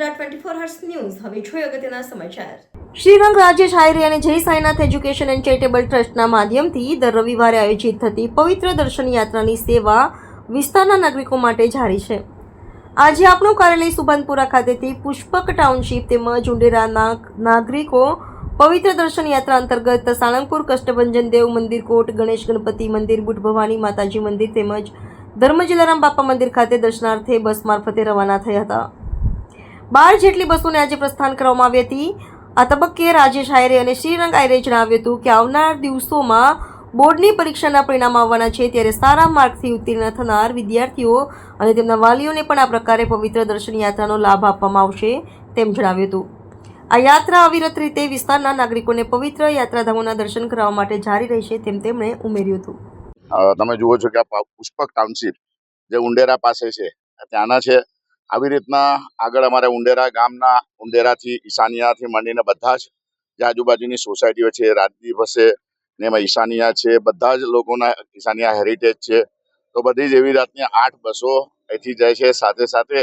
નમસ્કાર 24 hertz news હવે જોઈએ અગત્યના સમાચાર। શ્રીરંગ રાજેશ આયરે અને જય સાઈનાથ એજ્યુકેશન એન્ડ ચેરિટેબલ ટ્રસ્ટના માધ્યમથી દર રવિવારે આયોજિત થતી પવિત્ર દર્શન યાત્રાની સેવા વિસ્તારના નાગરિકો માટે જારી છે। આજે આપણું કાર્યાલય સુભાનપુરા ખાતેથી પુષ્પક ટાઉનશીપ તેમજ ઉંડેરાના નાગરિકો પવિત્ર દર્શન યાત્રા અંતર્ગત સાળંગપુર કષ્ટભંજન દેવ મંદિર કોટ, ગણેશ ગણપતિ મંદિર, બુટ ભવાની માતાજી મંદિર તેમજ ધર્મ જલારામ બાપા મંદિર ખાતે દર્શનાર્થે બસ મારફતે રવાના થયા હતા। 12 જેટલી બસોને આજે પ્રસ્થાન કરવામાં આવી હતી। આ તબક્કે રાજેશ આયરે અને શ્રીરંગ આયરે જણાવ્યું હતું કે આવનાર દિવસોમાં બોર્ડની પરીક્ષાના પરિણામ આવવાના છે, ત્યારે સારા માર્કથી ઉત્તીર્ણ થનાર વિદ્યાર્થીઓ અને તેમના વાલીઓને પણ આ પ્રકારે પવિત્ર દર્શન યાત્રાનો લાભ આપવામાં આવશે તેમ જણાવ્યું હતું। આ યાત્રા અવિરત રીતે વિસ્તારના નાગરિકોને પવિત્ર યાત્રાધામોના દર્શન કરવા માટે જારી રહેશે તેમ તેમણે ઉમેર્યું હતું। તમે જુઓ છો કે આ પુષ્પક ટાઉનશીપ જે ઉંડેરા પાસે છે ત્યાંના છે। આવી રીતના આગળ અમારે ઉંડેરા ગામના ઉંડેરાથી ઈશાનિયાથી માંડીને બધા જ જે આજુબાજુની સોસાયટીઓ છે, રાજદીપ હશે ને એમાં ઈશાનિયા છે, બધા જ લોકોના ઈશાનિયા હેરિટેજ છે, તો બધી જ એવી જાતની 8 બસો અહીંથી જાય છે। સાથે સાથે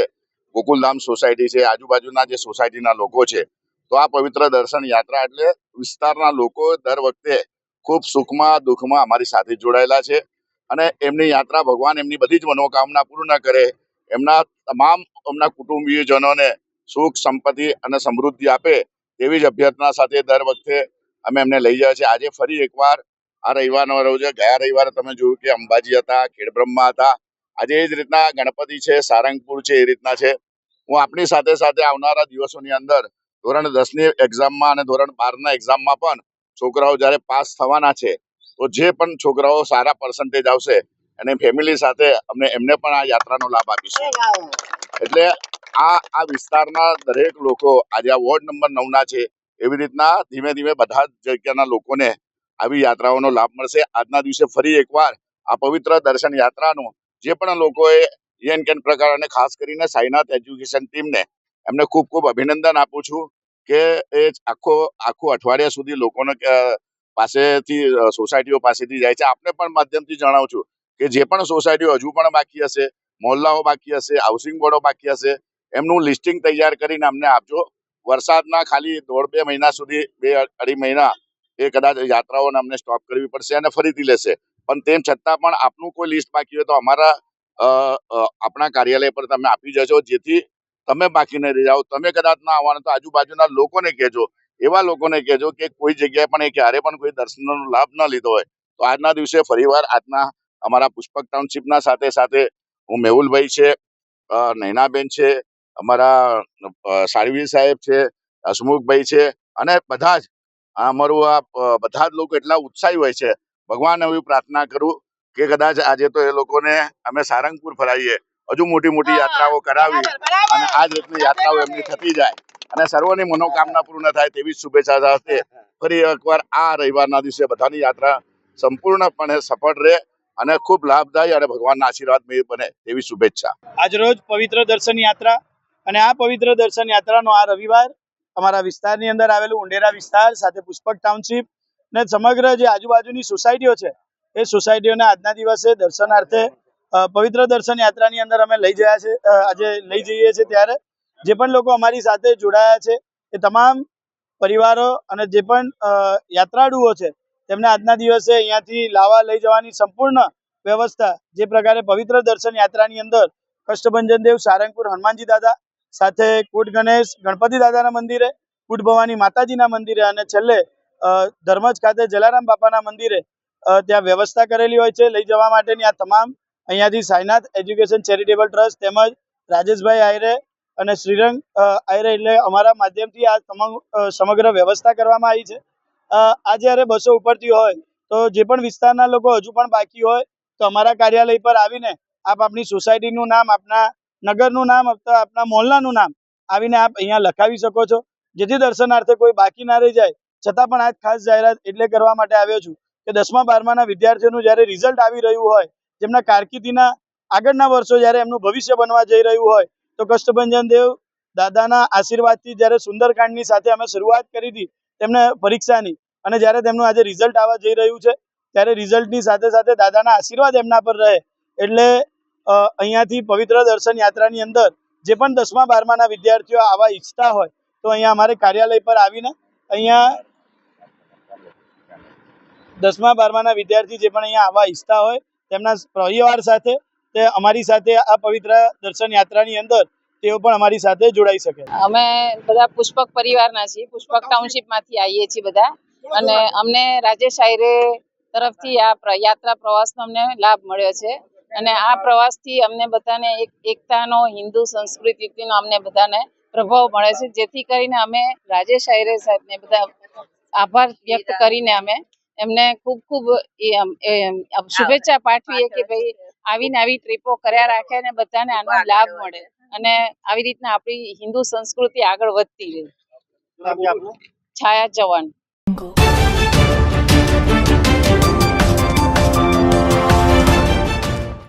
ગોકુલધામ સોસાયટી છે, આજુબાજુના જે સોસાયટીના લોકો છે, તો આ પવિત્ર દર્શન યાત્રા એટલે વિસ્તારના લોકો દર વખતે ખૂબ સુખમાં દુઃખમાં અમારી સાથે જોડાયેલા છે અને એમની યાત્રા ભગવાન એમની બધી જ મનોકામના પૂર્ણ કરે, એમના તમામ કુટુંબીજનોને સુખ સંપત્તિ અને સમૃદ્ધિ આપે તેવી જ અભ્યર્થના સાથે દર વખતે અમે એમને લઈ જાય છે। આજે ફરી એકવાર આ રવિવારનો રોજ, ગયા રવિવારે તમે જોયું કે અંબાજી હતા, ખેડબ્રહ્મા હતા, આજે એ જ રીતના ગણપતિ છે, સારંગપુર છે, એ રીતના છે। હું આપની સાથે સાથે આવનારા દિવસોની અંદર ધોરણ 10ની એક્ઝામમાં અને ધોરણ 12ના એક્ઝામમાં પણ છોકરાઓ જ્યારે પાસ થવાના છે, તો જે પણ છોકરાઓ સારા પર્સન્ટેજ આવશે અને ફેમિલી સાથે એમને પણ આ યાત્રાનો લાભ આપીશું। એટલે આ વિસ્તારના દરેક લોકો આજે આ વોર્ડ નંબર 9ના છે, એવી રીતના ધીમે ધીમે બધા જ જગ્યાના લોકોને આવી યાત્રાઓનો લાભ મળશે। આજના દિવસે ફરી એકવાર આ પવિત્ર દર્શન યાત્રાનું જે પણ લોકોએ એન કેન પ્રકાર અને ખાસ કરીને સાઈનાથ એજ્યુકેશન ટીમને એમને ખૂબ ખૂબ અભિનંદન આપું છું કે એ આખું અઠવાડિયા સુધી લોકોને પાસેથી સોસાયટીઓ પાસેથી જાય છે। આપને પણ માધ્યમથી જણાવું છું કે જે પણ સોસાયટીઓ હજુ પણ બાકી હશે, મોહલ્લાઓ બાકી હશે, હાઉસિંગ બોર્ડો બાકી હશે, એમનું લિસ્ટિંગ તૈયાર કરીને અમને આપજો। વરસાદના ખાલી 1.5-2 મહિના સુધી, 2-2.5 મહિના એ કદાચ યાત્રાઓને અમને સ્ટોપ કરવી પડશે અને ફરીથી લેશે, પણ તેમ છતાં પણ આપનું કોઈ લિસ્ટ બાકી હોય તો આપણા કાર્યાલય પર તમે આપી જજો, જેથી તમે બાકી નહીં રહી જાઓ। તમે કદાચ ના આવવાના તો આજુબાજુના લોકોને કહેજો, એવા લોકોને કહેજો કે કોઈ જગ્યાએ પણ ક્યારે પણ કોઈ દર્શનનો લાભ ન લીધો હોય તો આજના દિવસે ફરીવાર આજના અમારા પુષ્પક ટાઉનશીપના સાથે સાથે હું મેહુલભાઈ છે, નૈનાબેન છે, અમારા સાળવી સાહેબ છે, હસમુખભાઈ છે અને બધા જ અમારું બધા જ લોકો એટલા ઉત્સાહી હોય છે। ભગવાન એવી પ્રાર્થના કરું કે કદાચ આજે તો એ લોકોને અમે સારંગપુર ફરાવીએ, હજુ મોટી મોટી યાત્રાઓ કરાવી અને આ જ રીતની યાત્રાઓ એમની થતી જાય અને સર્વની મનોકામના પૂર્ણ થાય તેવી શુભેચ્છા સાથે ફરી એકવાર આ રવિવારના દિવસે બધાની યાત્રા સંપૂર્ણપણે સફળ રહે અને ખૂબ લાભદાયી અને ભગવાનના આશીર્વાદ બને તેવી શુભેચ્છા। આજરોજ પવિત્ર દર્શન યાત્રા અને આ પવિત્ર દર્શન યાત્રાનો આ રવિવાર અમારા વિસ્તારની અંદર આવેલું ઉંડેરા વિસ્તાર સાથે પુષ્પક ટાઉનશીપ ને સમગ્ર જે આજુબાજુની સોસાયટીઓ છે એ સોસાયટીઓને આજના દિવસે દર્શનાર્થે પવિત્ર દર્શન યાત્રાની અંદર અમે આજે લઈ જઈએ છીએ। ત્યારે જે પણ લોકો અમારી સાથે જોડાયા છે એ તમામ પરિવારો અને જે પણ યાત્રાળુઓ છે તેમને આજના દિવસે અહીંયાથી લાવવા લઈ જવાની સંપૂર્ણ વ્યવસ્થા જે પ્રકારે પવિત્ર દર્શન યાત્રાની અંદર કષ્ટભંજન દેવ, સારંગપુર હનુમાનજી દાદા સાથે કોટ ગણેશ ગણપતિ દાદાના મંદિરે, બુટ ભવાની માતાજીના મંદિરે અને છેલ્લે ધર્મજ ખાતે જલારામ બાપાના મંદિરે ત્યાં વ્યવસ્થા કરેલી હોય છે લઈ જવા માટેની। આ તમામ અહીંયાથી સાઈનાથ એજ્યુકેશન ચેરિટેબલ ટ્રસ્ટ તેમજ રાજેશભાઈ આયરે અને શ્રીરંગ આયરે એટલે અમારા માધ્યમથી આ તમામ સમગ્ર વ્યવસ્થા કરવામાં આવી છે। આ જ્યારે બસો ઉપરથી હોય તો જે પણ વિસ્તારના લોકો હજુ પણ બાકી હોય તો અમારા કાર્યાલય પર આવીને આપ આપની સોસાયટીનું નામ, આપના નગરનું નામ અથવા આપના મોહલ્લાનું નામ આવીને આપ અહીંયા લખાવી શકો છો, જેથી દર્શનાર્થે કોઈ બાકી ના રહી જાય। છતાં પણ આ ખાસ જાહેરાત એટલે કરવા માટે આવ્યો છું કે 10મા-12માના વિદ્યાર્થીઓનું જ્યારે રિઝલ્ટ આવી રહ્યું હોય, જેમના કારકિર્દીના આગળના વર્ષો જ્યારે એમનું ભવિષ્ય બનવા જઈ રહ્યું હોય, તો કષ્ટભંજન દેવ દાદાના આશીર્વાદથી જ્યારે સુંદરકાંડની સાથે અમે શરૂઆત કરી હતી તેમને પરીક્ષાની, અને જ્યારે તેમનું આજે રિઝલ્ટ આવવા જઈ રહ્યું છે ત્યારે રિઝલ્ટની સાથે સાથે દાદાના આશીર્વાદ એમના પર રહે એટલે અહીંયાથી પવિત્ર દર્શન યાત્રાની અંદર જે પણ 10મા 12માના વિદ્યાર્થીઓ આવા ઈચ્છતા હોય તો અહીંયા અમારે કાર્યાલય પર આવીને અહીંયા 10મા 12માના વિદ્યાર્થી જે પણ અહીંયા આવવા ઈચ્છતા હોય તેમના પરિવાર સાથે તે અમારી સાથે આ પવિત્ર દર્શન યાત્રાની અંદર તેઓ પણ અમારી સાથે જોડાઈ શકે. અમે બધા પુષ્પક પરિવારના છીએ, પુષ્પક ટાઉનશીપમાંથી આવીએ છીએ બધા, અને અમને રાજેશ આયરે તરફથી આ યાત્રા પ્રવાસનો અમને લાભ મળ્યો છે. અને આ પ્રવાસથી અમને બધાને એક એકતાનો, હિન્દુ સંસ્કૃતિનો અમને બધાને પ્રભાવ મળે છે, જેથી કરીને અમે રાજેશ આયરે સાહેબને બધા આભાર વ્યક્ત કરીને અમે એમને ખૂબ ખૂબ શુભેચ્છા પાઠવીએ કે ભાઈ આવીને આવી ટ્રીપો કર્યા રાખે અને બધાને આનો લાભ મળે અને આવી રીતના આપણી હિન્દુ સંસ્કૃતિ આગળ વધતી રહે. છાયા ચૌહાણ.